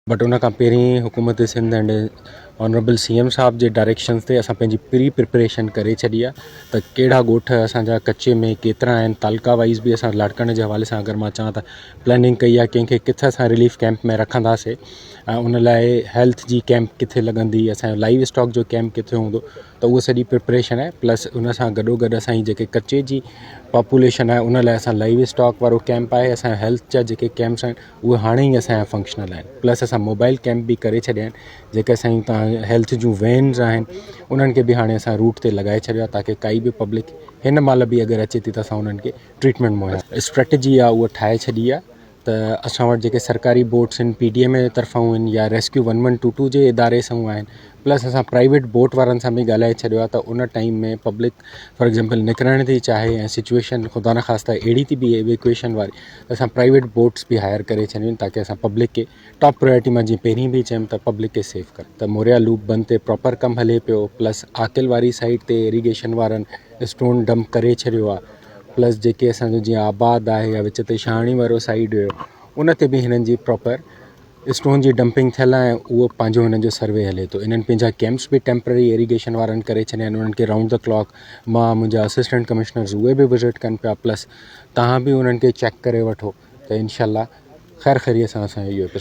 But उन खां पहिरीं हुकूमत सिंध एंड ऑनरेबल CM साहब जे डायरेक्शन्स ते असां पंहिंजी प्रिपरेशन करे छॾी आहे त कहिड़ा ॻोठ असांजा कच्चे में केतिरा आहिनि, तालका वाइज़ बि असां लाड़काने जे हवाले सां अगरि मां चवां त प्लैनिंग कई आहे कंहिंखे किथे असां रिलीफ कैंप में रखंदासीं ऐं उन लाइ हेल्थ जी कैंप किथे लॻंदी, असांजो लाइव स्टॉक जो कैंप किथे हूंदो, त उहा सॼी प्रिपरेशन आहे। प्लस उन सां गॾोगॾु असांजी जेके कच्चे जी पॉपुलेशन आहे उन लाइ असां लाइव स्टॉक वारो कैंप आहे, असांजा हेल्थ जा जेके कैंप्स आहिनि उहे हाणे ई असांजा फंक्शनल आहिनि। प्लस असां मोबाइल कैंप बि करे छॾिया आहिनि, जेके असांजी तव्हां हेल्थ जूं वैन्स आहिनि उन्हनि खे बि हाणे असां रूट ते लॻाए छॾियो आहे ताकी काई बि पब्लिक हिन महिल बि अगरि अचे थी त असां उन्हनि खे ट्रीटमेंट मुहैया स्ट्रेटजी आहे उहा ठाहे छॾी आहे। त असां वटि जेके सरकारी बोट्स आहिनि PDM जे तरफ़ां आहिनि या रेस्क्यू 1122 जे इदारे सां आहिनि, प्लस असां प्राइवेट बोट वारनि सां बि ॻाल्हाए छॾियो आहे त उन टाइम में पब्लिक फॉर एग्ज़ाम्पल निकिरण थी चाहे ऐं सिचुएशन ख़ुदा न ख़ास्ता अहिड़ी थी बि एवेक्यूएशन वारी, त असां प्राइवेट बोट्स बि हायर करे छॾियूं आहिनि ताकी असां पब्लिक खे टॉप प्रायोरिटी मां जीअं पहिरीं बि चयमि त पब्लिक खे सेफ कर। त मोरिया लूप बंद ते प्रॉपर कमु हले पियो, प्लस आकिल वारी साइड ते इरीगेशन वारनि स्टोन डंप करे छॾियो आहे, प्लस जेके असांजो जीअं आबाद आहे या विच ते छाणी वारो साइड हुयो उन ते बि हिननि जी प्रॉपर स्टोन जी डंपिंग थियल आहे, उहो पंहिंजो हिननि जो सर्वे हले थो। इन्हनि पंहिंजा कैंप्स बि टेम्पररी इरीगेशन वारनि करे छॾिया आहिनि, उन्हनि खे राउंड द क्लॉक मां मुंहिंजा असिस्टेंट कमिश्नर्स उहे बि विज़िट कनि पिया, प्लस तव्हां बि उन्हनि खे चेक करे वठो त इनशाला ख़ैरु ख़ैरीअ सां असांजो इहो